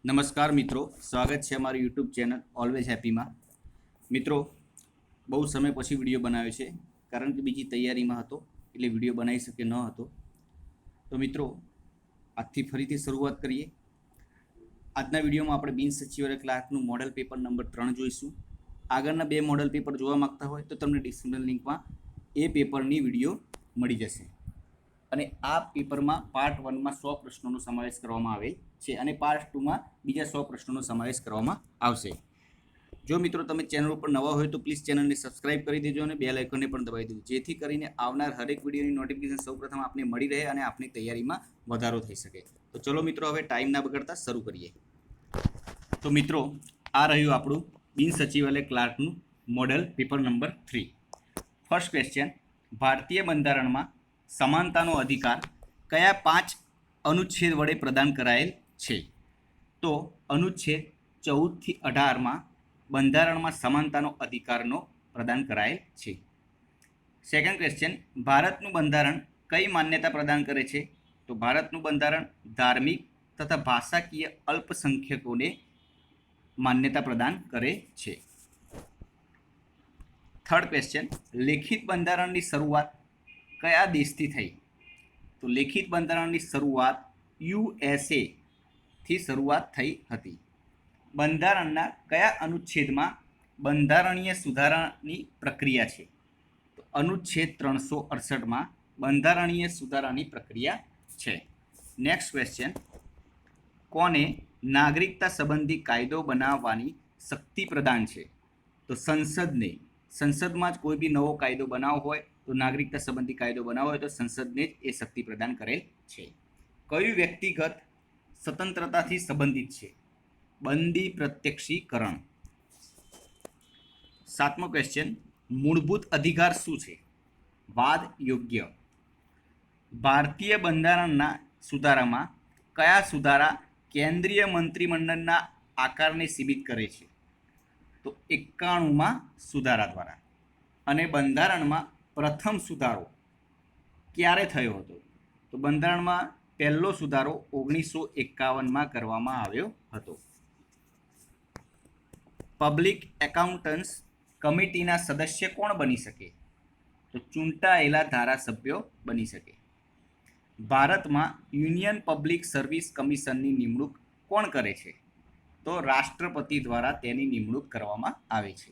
નમસ્કાર મિત્રો, સ્વાગત છે અમારી યુટ્યુબ ચેનલ ઓલવેઝ હેપીમાં। મિત્રો, બહુ સમય પછી વિડીયો બનાવ્યો છે, કારણ કે બીજી તૈયારીમાં હતો એટલે વિડીયો બનાવી શકે ન હતો। તો મિત્રો, આજથી ફરીથી શરૂઆત કરીએ। આજના વિડીયોમાં આપણે બિન સચિવાલય ક્લાર્કનું મોડલ પેપર નંબર 3 જોઈશું। આગળના બે મોડલ પેપર જોવા માગતા હોય તો તમને ડિસ્ક્રિપ્શન લિંકમાં એ પેપરની વિડીયો મળી જશે। અને આ પેપરમાં પાર્ટ 1માં 100 પ્રશ્નોનો સમાવેશ કરવામાં આવે છે અને પાર્ટ 2માં બીજા 100 પ્રશ્નોનો સમાવેશ કરવામાં આવશે। જો મિત્રો તમે ચેનલ ઉપર નવા હોય તો પ્લીઝ ચેનલને સબસ્ક્રાઇબ કરી દેજો અને બેલ આઇકોનને પણ દબાવી દેજો, જેથી કરીને આવનાર હરેક વિડીયોની નોટિફિકેશન સૌપ્રથમ આપને મળી રહે અને આપની તૈયારીમાં વધારો થઈ શકે। તો ચલો મિત્રો, હવે ટાઈમ ના બગાડતા શરૂ કરીએ। તો મિત્રો, આ રહ્યું આપણું બિન સચિવાલય ક્લાર્કનું model paper number 3। First question, ભારતીય બંધારણમાં સમાનતાનો અધિકાર કયા 5 અનુચ્છેદ વડે પ્રદાન કરાયેલ છે? તો અનુચ્છેદ 14 થી 18માં બંધારણમાં સમાનતાનો અધિકારનો પ્રદાન કરાયેલ છે। સેકન્ડ ક્વેશ્ચન, ભારતનું બંધારણ કઈ માન્યતા પ્રદાન કરે છે? તો ભારતનું બંધારણ ધાર્મિક તથા ભાષાકીય અલ્પસંખ્યકોને માન્યતા પ્રદાન કરે છે। થર્ડ ક્વેશ્ચન, લેખિત બંધારણની શરૂઆત કયા દેશથી થઈ? તો લેખિત બંધારણની શરૂઆત USA થી શરૂઆત થઈ હતી। બંધારણના કયા અનુચ્છેદમાં બંધારણીય સુધારાની પ્રક્રિયા છે? તો અનુચ્છેદ 368માં બંધારણીય સુધારાની પ્રક્રિયા છે। નેક્સ્ટ ક્વેશ્ચન, કોને નાગરિકતા સંબંધી કાયદો બનાવવાની શક્તિ પ્રદાન છે? તો સંસદને। સંસદમાં જ કોઈ બી નવો કાયદો બનાવવો હોય તો નાગરિકતા સંબંધી કાયદો બનાવવો હોય તો સંસદને જ એ શક્તિ પ્રદાન કરેલ છે। કયું વ્યક્તિગત સ્વતંત્રતાથી સંબંધિત છે? બંદી પ્રત્યક્ષીકરણ। સાતમો ક્વેશ્ચન, મૂળભૂત અધિકાર શું છે? વાદ યોગ્ય। ભારતીય બંધારણના સુધારામાં કયા સુધારા કેન્દ્રીય મંત્રીમંડળના આકારને સીમિત કરે છે? તો 91માં સુધારા દ્વારા। અને બંધારણમાં પ્રથમ સુધારો ક્યારે થયો હતો? તો બંધારણમાં પહેલો સુધારો 1951માં કરવામાં આવ્યો હતો। પબ્લિક એકાઉન્ટન્સ કમિટીના સદસ્ય કોણ બની શકે? તો ચૂંટાયેલા ધારાસભ્યો બની શકે। ભારતમાં યુનિયન પબ્લિક સર્વિસ કમિશનની નિમણૂક કોણ કરે છે? તો રાષ્ટ્રપતિ દ્વારા તેની નિમણૂક કરવામાં આવે છે।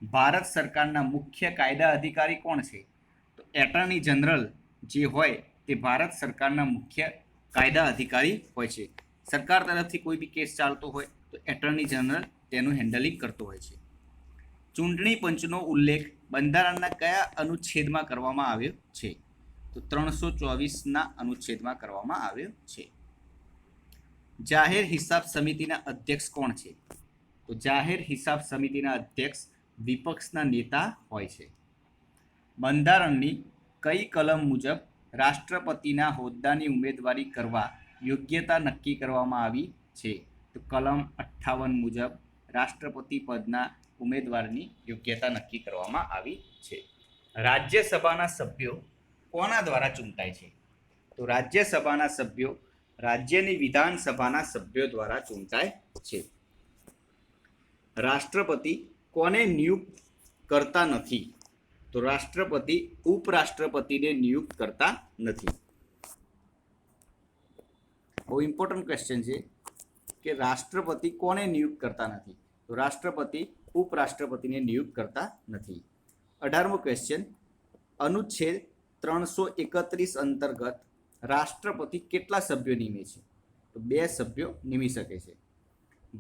ભારત સરકારના મુખ્ય કાયદા અધિકારી કોણ છે? તો એટર્ની જનરલ જે હોય તે ભારત સરકારના મુખ્ય કાયદા અધિકારી હોય છે। સરકાર તરફથી કોઈ બી કેસ ચાલતો હોય તો એટર્ની જનરલ તેનું હેન્ડલિંગ કરતો હોય છે। ચૂંટણી પંચનો ઉલ્લેખ બંધારણના કયા અનુચ્છેદમાં કરવામાં આવ્યો છે? તો 324ના અનુચ્છેદમાં કરવામાં આવ્યો છે। જાહેર હિસાબ સમિતિના અધ્યક્ષ કોણ છે? તો જાહેર હિસાબ સમિતિના અધ્યક્ષ વિપક્ષના નેતા હોય છે। બંધારણની કઈ કલમ મુજબ રાષ્ટ્રપતિના હોદ્દાની ઉમેદવારી કરવા યોગ્યતા નક્કી કરવામાં આવી છે? તો કલમ 58 મુજબ રાષ્ટ્રપતિ પદના ઉમેદવારની યોગ્યતા નક્કી કરવામાં આવી છે। રાજ્યસભાના સભ્યો કોના દ્વારા ચૂંટાય છે? તો રાજ્યસભાના સભ્યો રાજ્યની વિધાનસભાના સભ્યો દ્વારા ચૂંટાય છે। રાષ્ટ્રપતિ કોને નિયુક્ત કરતા નથી? તો રાષ્ટ્રપતિ ઉપરાષ્ટ્રપતિને નિયુક્ત કરતા નથી। બહુ ઇમ્પોર્ટન્ટ ક્વેશ્ચન છે કે રાષ્ટ્રપતિ કોને નિયુક્ત કરતા નથી? તો રાષ્ટ્રપતિ ઉપરાષ્ટ્રપતિને નિયુક્ત કરતા નથી। 18મો ક્વેશ્ચન, અનુચ્છેદ 331 અંતર્ગત રાષ્ટ્રપતિ કેટલા સભ્યો નિમે છે? તો 2 સભ્યો નિમી શકે છે।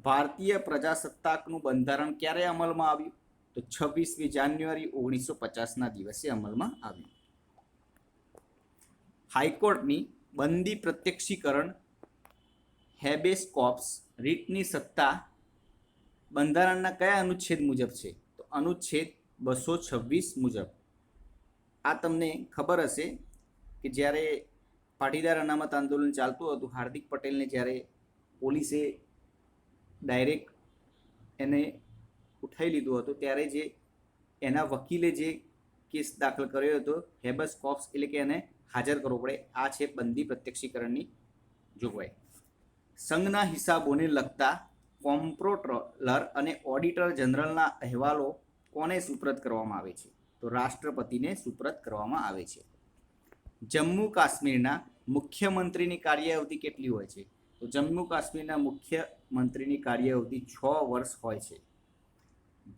ભારતીય પ્રજાસત્તાકનું બંધારણ ક્યારે અમલમાં આવ્યું? તો 26મી જાન્યુઆરી 1950ના દિવસે અમલમાં આવ્યું। હાઈકોર્ટની બંદી પ્રત્યક્ષીકરણ હેબેસ કોર્પસ રીટની સત્તા બંધારણના કયા અનુચ્છેદ મુજબ છે? તો અનુચ્છેદ 226 મુજબ। આ તમને ખબર હશે કે જ્યારે પાટીદાર અનામત આંદોલન ચાલતું હતું, હાર્દિક પટેલને જ્યારે પોલીસે ડાયરેક્ટ એને ઉઠાવી લીધો હતો, ત્યારે જે એના વકીલે જે કેસ દાખલ કર્યો હતો હેબસ કોર્પસ એટલે કે એને હાજર કરવો પડે। આ છે બંદી પ્રત્યક્ષીકરણની જોગવાઈ। સંઘના હિસાબોને લગતા કોમ્પ્ટ્રોલર અને ઓડિટર જનરલના અહેવાલો કોને સુપ્રત કરવામાં આવે છે? તો રાષ્ટ્રપતિને સુપ્રત કરવામાં આવે છે. જમ્મુ કાશ્મીરના મુખ્યમંત્રીની કાર્યાવધિ કેટલી હોય છે? તો જમ્મુ કાશ્મીરના મુખ્યમંત્રીની કાર્યાવધિ 6 વર્ષ હોય છે.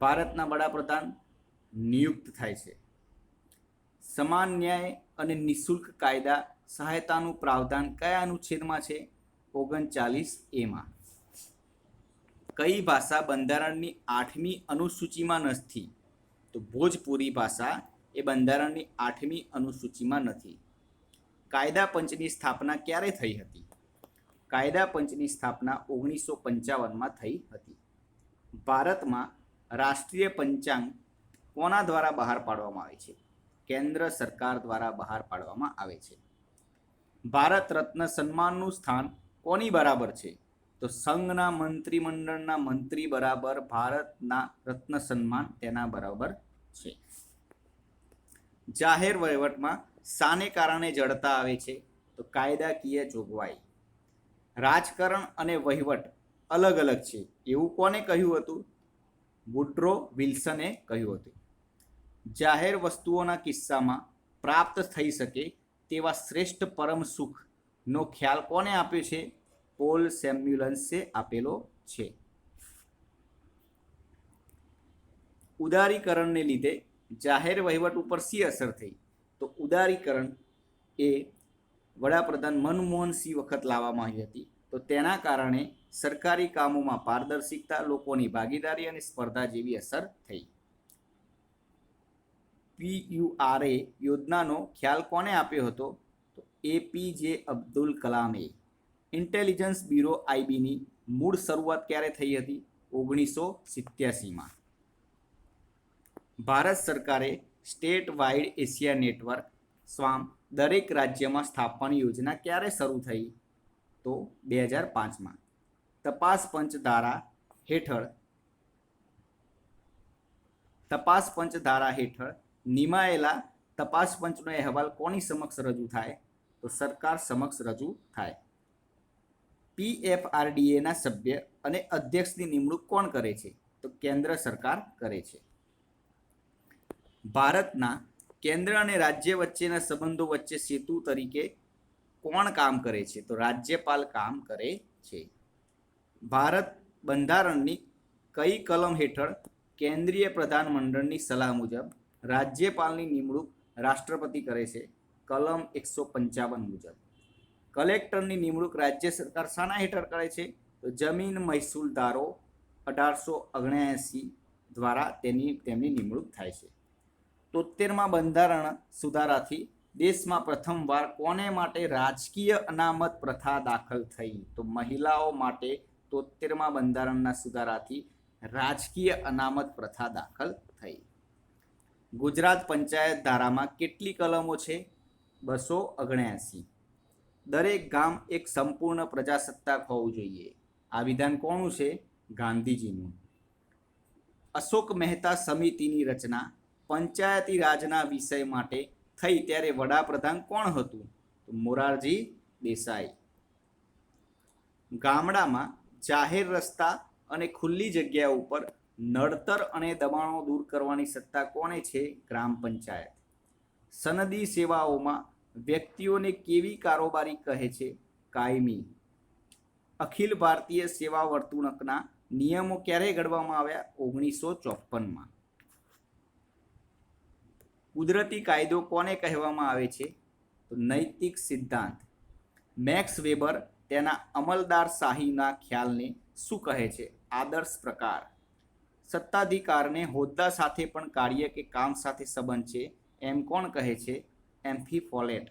ભારતના વડાપ્રધાન નિયુક્ત થાય છે. સમાન ન્યાય અને નિઃશુલ્ક કાયદા સહાયતાનું પ્રાવધાન કયા અનુચ્છેદમાં છે? 39A. કઈ ભાષા બંધારણની 8મી અનુસૂચિમાં નથી? તો ભોજપુરી ભાષા એ બંધારણની 8મી અનુસૂચિમાં નથી. કાયદા પંચની સ્થાપના ક્યારે થઈ હતી? કાયદા પંચની સ્થાપના 1955માં થઈ હતી. ભારતમાં રાષ્ટ્રીય પંચાંગ કોના દ્વારા બહાર પાડવામાં આવે છે? કેન્દ્ર સરકાર દ્વારા બહાર પાડવામાં આવે છે. ભારત રત્ન સન્માનનું સ્થાન કોની બરાબર છે? તો સંઘના મંત્રીમંડળના મંત્રી બરાબર ભારતના રત્ન સન્માન તેના બરાબર છે. જાહેર વહીવટમાં શાને કારણે જડતા આવે છે? તો કાયદાકીય જોગવાઈ. રાજકારણ અને વહીવટ અલગ અલગ છે એવું કોને કહ્યું હતું? વુડ્રો વિલ્સને કહ્યું હતું. જાહેર વસ્તુઓના કિસ્સામાં પ્રાપ્ત થઈ શકે તેવા શ્રેષ્ઠ પરમ સુખનો ખ્યાલ કોને આપ્યો છે? પોલ સેમ્યુઅલ્સે આપેલો છે. ઉદારીકરણને લીધે જાહેર વહીવટ ઉપર શી અસર થઈ? તો ઉદારીકરણ એ વડાપ્રધાન મનમોહન સિંહ વખત લાવવામાં આવી હતી. તો તેના કારણે સરકારી કામોમાં પારદર્શિકતા, લોકોની ભાગીદારી અને સ્પર્ધા જેવી અસર થઈ. PURA યોજનાનો ખ્યાલ કોને આપ્યો હતો? તો APJ અબ્દુલ કલામે. ઇન્ટેલિજન્સ બ્યુરો IBની મૂળ શરૂઆત ક્યારે થઈ હતી? 1987માં. ભારત સરકારે state wide Asia network swarm દરેક રાજ્યમાં સ્થાપવાની યોજના ક્યારે શરૂ થઈ? તો 2005માં. તપાસ પંચ ધારા હેઠળ નિમાયેલા તપાસ પંચનો અહેવાલ કોની સમક્ષ રજૂ થાય? તો સરકાર સમક્ષ રજૂ થાય. PFRDAના સભ્ય અને અધ્યક્ષની નિમણૂક કોણ કરે છે? તો કેન્દ્ર સરકાર કરે છે. ભારતના કેન્દ્ર અને રાજ્ય વચ્ચેના સંબંધો વચ્ચે સેતુ તરીકે કોણ કામ કરે છે? તો રાજ્યપાલ કામ કરે છે. ભારત બંધારણની કઈ કલમ હેઠળ કેન્દ્રીય પ્રધાનમંડળની સલાહ મુજબ રાજ્યપાલની નિમણૂક રાષ્ટ્રપતિ કરે છે? કલમ 155 મુજબ. કલેક્ટરની નિમણૂક રાજ્ય સરકાર શાના હેઠળ કરે છે? તો જમીન મહેસૂલ ધારો 1879 દ્વારા તેમની નિમણૂક થાય છે. 73મા બંધારણ સુધારાથી દેશમાં પ્રથમવાર કોને માટે રાજકીય અનામત પ્રથા દાખલ થઈ? તો મહિલાઓ માટે 73મા બંધારણના સુધારાથી રાજકીય અનામત પ્રથા દાખલ થઈ. ગુજરાત પંચાયત ધારામાં કેટલી કલમો છે? 279. દરેક ગામ એક સંપૂર્ણ પ્રજાસત્તાક હોવું જોઈએ. આ વિધાન કોનું છે? ગાંધીજીનું. અશોક મહેતા સમિતિની રચના પંચાયતી રાજના વિષય માટે થઈ ત્યારે વડાપ્રધાન કોણ હતું? તો મોરારજી દેસાઈ. ગામડામાં જાહેર રસ્તા અને ખુલ્લી જગ્યા ઉપર નડતર અને દબાણો દૂર કરવાની સત્તા કોને છે? ગ્રામ પંચાયત. સનદી સેવાઓમાં વ્યક્તિઓને કેવી કારોબારી કહે છે? કાયમી. અખિલ ભારતીય સેવા વર્તણૂકના નિયમો ક્યારે ઘડવામાં આવ્યા? 1954માં. કુદરતી કાયદો કોને કહેવામાં આવે છે? તો નૈતિક સિદ્ધાંત. મેક્સ વેબર તેના અમલદારશાહીના ખ્યાલને શું કહે છે? આદર્શ પ્રકાર. સત્તાધિકારને હોદ્દા સાથે પણ કાર્ય કે કામ સાથે સંબંધ છે એમ કોણ કહે છે? એમ્ફી ફોલેટ.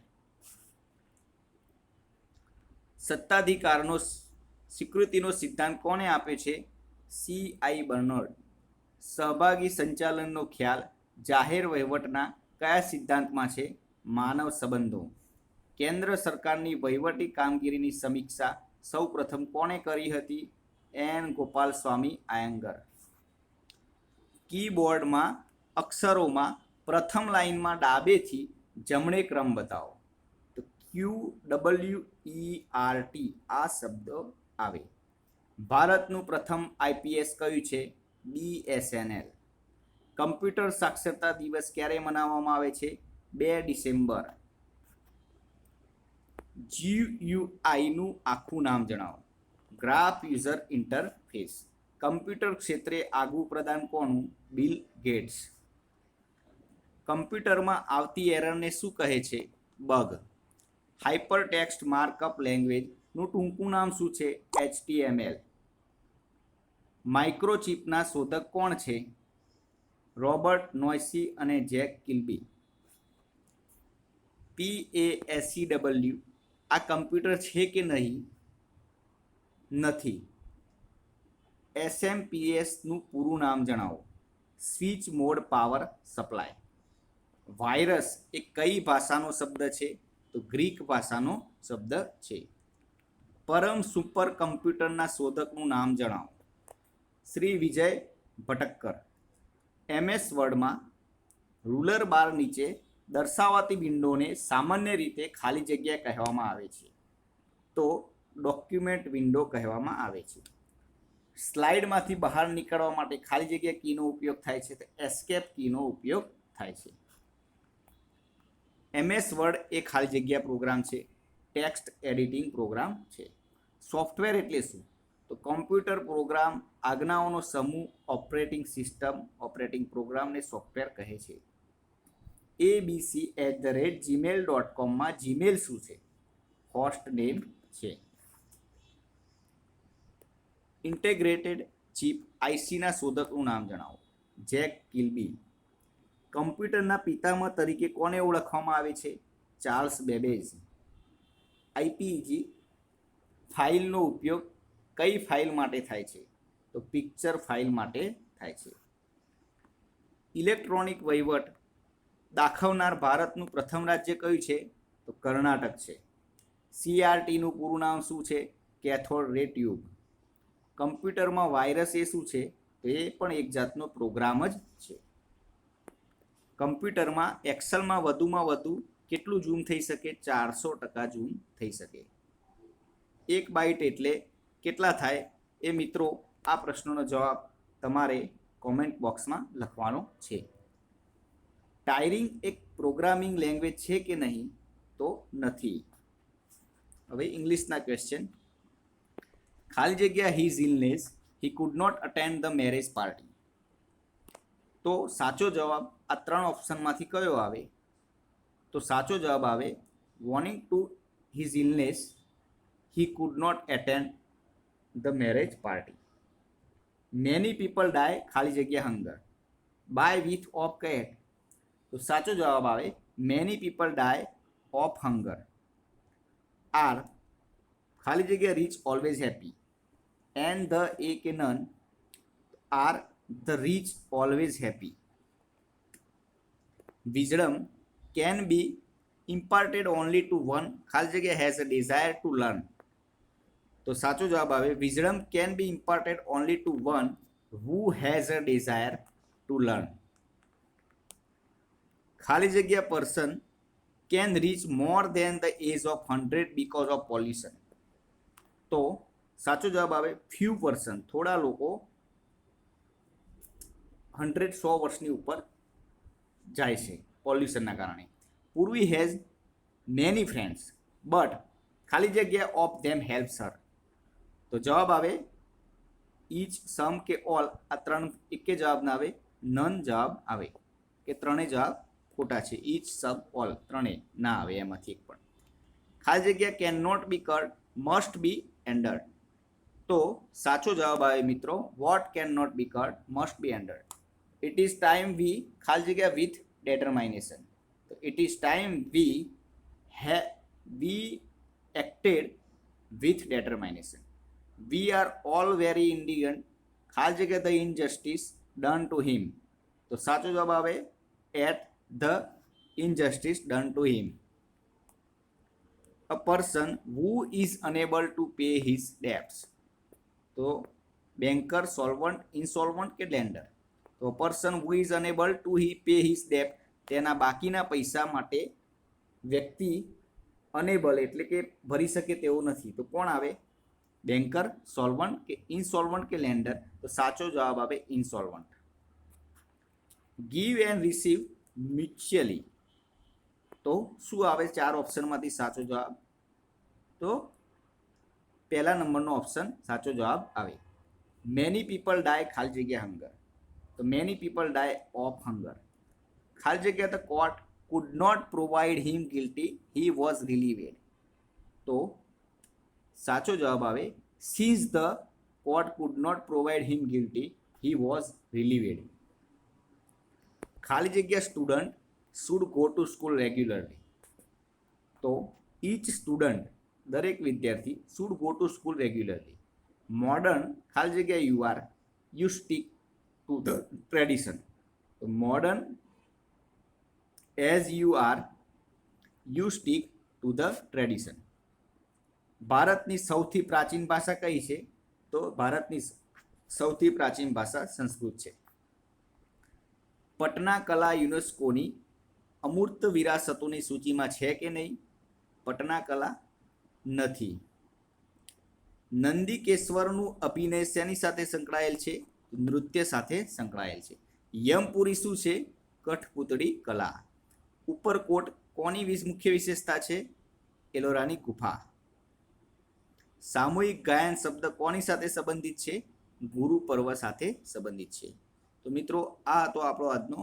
સત્તાધિકારનો સ્વીકૃતિનો સિદ્ધાંત કોને આપે છે? CI બર્નર્ડ. સહભાગી સંચાલનનો ખ્યાલ જાહેર વહીવટના કયા સિદ્ધાંતમાં છે? માનવ સંબંધો. કેન્દ્ર સરકારની વહીવટી કામગીરીની સમીક્ષા સૌ પ્રથમ કોણે કરી હતી? N. ગોપાલસ્વામી આયંગર. કીબોર્ડમાં અક્ષરોમાં પ્રથમ લાઇનમાં ડાબેથી જમણે ક્રમ બતાવો. તો QWERT આ શબ્દો આવે. ભારતનું પ્રથમ આઈપીએસ કયું છે? BSNL. કમ્પ્યુટર સાક્ષરતા દિવસ ક્યારે મનાવવામાં આવે છે? 2 ડિસેમ્બર. GUI નું આખું નામ જણાવો. Graph user interface. કમ્પ્યુટર ક્ષેત્રે આગવું પ્રદાન કોનું? Bill Gates. કમ્પ્યુટરમાં આવતી એરરને શું કહે છે? બગ. હાઇપર ટેક્સ્ટ માર્કઅપ લેંગ્વેજનું ટૂંકું નામ શું છે? HTML. માઇક્રોચિપના શોધક કોણ છે? રોબર્ટ નોયસી અને જેક કિલ્બી. PASEW આ કમ્પ્યુટર છે કે નહીં? નથી. SMPS નું પૂરું નામ જણાવો. Switch mode power supply. Virus એ કઈ ભાષાનો શબ્દ છે? તો ગ્રીક ભાષાનો શબ્દ છે. પરમ સુપર કમ્પ્યુટરના શોધકનું નામ જણાવો. શ્રી વિજય ભટકર. MS વર્ડમાં રૂલર બાર નીચે દર્શાવાતી વિન્ડોને સામાન્ય રીતે ખાલી જગ્યા કહેવામાં આવે છે, તો ડોક્યુમેન્ટ વિન્ડો કહેવામાં આવે છે. સ્લાઇડમાંથી બહાર નીકળવા માટે ખાલી જગ્યા કીનો ઉપયોગ થાય છે, તો એસ્કેપ કીનો ઉપયોગ થાય છે. MS વર્ડ એ ખાલી જગ્યા પ્રોગ્રામ છે, ટેક્સ્ટ એડિટિંગ પ્રોગ્રામ છે. સોફ્ટવેર એટલે શું? તો કોમ્પ્યુટર પ્રોગ્રામ, આજ્ઞાઓનો સમૂહ, ઓપરેટિંગ સિસ્ટમ, ઓપરેટિંગ પ્રોગ્રામને સોફ્ટવેર કહે છે. abc@gmail.com જીમેલ શું છે? હોસ્ટ નેમ છે. ઇન્ટેગ્રેટેડ ચિપ ICના શોધકનું નામ જણાવો. જેક કિલ્બી. કમ્પ્યુટરના પિતામહ તરીકે કોને ઓળખવામાં આવે છે? Charles Babbage. IPEG ફાઇલનો ઉપયોગ કઈ ફાઇલ માટે થાય છે? તો પિક્ચર ફાઇલ માટે થાય છે. ઇલેક્ટ્રોનિક વહીવટ દાખવનાર ભારતનું પ્રથમ રાજ્ય કયું છે? તો કર્ણાટક છે. CRTનું પૂરું નામ શું છે? કેથોડ રે ટ્યુબ. કમ્પ્યુટરમાં વાયરસ એ શું છે? તો એ પણ એક જાતનો પ્રોગ્રામ જ છે. કમ્પ્યુટરમાં એક્સેલમાં વધુમાં વધુ કેટલું ઝૂમ થઈ શકે? 400% ઝૂમ થઈ શકે. 1 બાઇટ એટલે કેટલા થાય? એ મિત્રો આ પ્રશ્નનો જવાબ તમારે કોમેન્ટ બોક્સમાં લખવાનો છે. ટાયરિંગ એક પ્રોગ્રામિંગ લેંગ્વેજ છે કે નહીં? તો નથી. હવે ઇંગ્લિશના ક્વેશ્ચન. ખાલી જગ્યા his illness, he could not attend the marriage party. તો સાચો જવાબ આ 3 ઓપ્શનમાંથી કયો આવે? તો સાચો જવાબ આવે owing to his illness, he could not attend the marriage party. Many people die ખાલી જગ્યા hunger by with of cat. તો સાચો જવાબ આવે many people die of hunger. Are ખાલી જગ્યા rich always happy. An the a કે none are the rich always happy. Wisdom can be imparted only to one ખાલી જગ્યા has a desire to learn. તો સાચો જવાબ આવે wisdom can be imparted only to one who has a desire to learn. ખાલી જગ્યા person can reach more than the age of 100 because of pollution. તો સાચો જવાબ આવે ફ્યુ પર્સન, થોડા લોકો 100 વર્ષની ઉપર જાય છે પોલ્યુશનના કારણે. પૂર્વી હેઝ મેની ફ્રેન્ડ્સ બટ ખાલી જગ્યા ઓફ ધેમ હેલ્પ્સ હર. તો જવાબ આવે ઈચ, સમ કે ઓલ. આ 3 એક જવાબ ના આવે, નન જવાબ આવે કે 3 જવાબ ખોટા છે. ઈચ, સમ, ઓલ 3 ના આવે એમાંથી એક પણ. ખાલી જગ્યા can not be cut must be endured. તો સાચો જવાબ આવે મિત્રો what can not be cut must be endured. It is time we ખાલી જગ્યા વિથ determination. તો it is time we acted with determination. We are all very indignant ખાલી જગ્યા the injustice done to him. તો સાચો જવાબ આવે at the injustice done to him. A person who is unable to pay his ડેબ્ટ્સ. તો banker, solvent, insolvent કે lender. તો person who is unable to pay his ડેબ્ટ તેના બાકીના પૈસા માટે વ્યક્તિ અનેબલ એટલે કે ભરી શકે તેવો નથી. તો કોણ આવે? બેન્કર, સોલ્વન્ટ કે ઇનસોલ્વન્ટ કે લેન્ડર? તો સાચો જવાબ આવે ઇનસોલ્વન્ટ. ગીવ એન્ડ રિસીવ મ્યુચ્યુઅલી, તો શું આવે 4 ઓપ્શનમાંથી સાચો જવાબ? તો પહેલા નંબરનો ઓપ્શન સાચો જવાબ આવે. મેની પીપલ ડાય ખાલી જગ્યા હંગર, તો many people die of hunger. ખાલી જગ્યા the court could not provide him guilty, he was relieved. તો સાચો જવાબ આવે since the court could not provide him guilty, he was relieved. ખાલી જગ્યા student should go to school regularly, તો each student દરેક વિદ્યાર્થી should go to school regularly. Modern ખાલી જગ્યા you are you stick to the tradition, તો modern as you are you stick to the tradition. ભારતની સૌથી પ્રાચીન ભાષા કઈ છે? તો ભારતની સૌથી પ્રાચીન ભાષા સંસ્કૃત છે. પટના કલા યુનેસ્કોની અમૂર્ત વિરાસતોની સૂચિમાં છે કે નહીં? પટના કલા નથી. નંદીકેશ્વરનું અભિનય શેની સાથે સંકળાયેલ છે? નૃત્ય સાથે સંકળાયેલ છે. યમપુરી શું છે? કઠપૂતળી કલા. ઉપરકોટ કોની મુખ્ય વિશેષતા છે? એલોરાની ગુફા. સામૂહિક ગાયન શબ્દ કોની સાથે સંબંધિત છે? ગુરુ પર્વ સાથે સંબંધિત છે. તો મિત્રો આ હતો આપણો આજનો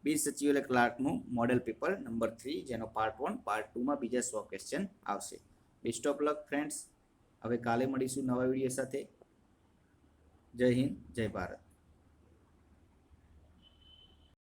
બીજ સચિવાલય ક્લાર્કનું મોડેલ પેપર નંબર 3, જેનો પાર્ટ 1. પાર્ટ 2માં બીજા 100 ક્વેશ્ચન આવશે. Best of luck friends. હવે કાલે મળીશું નવા વિડીયો સાથે. જય હિન્દ, જય ભારત.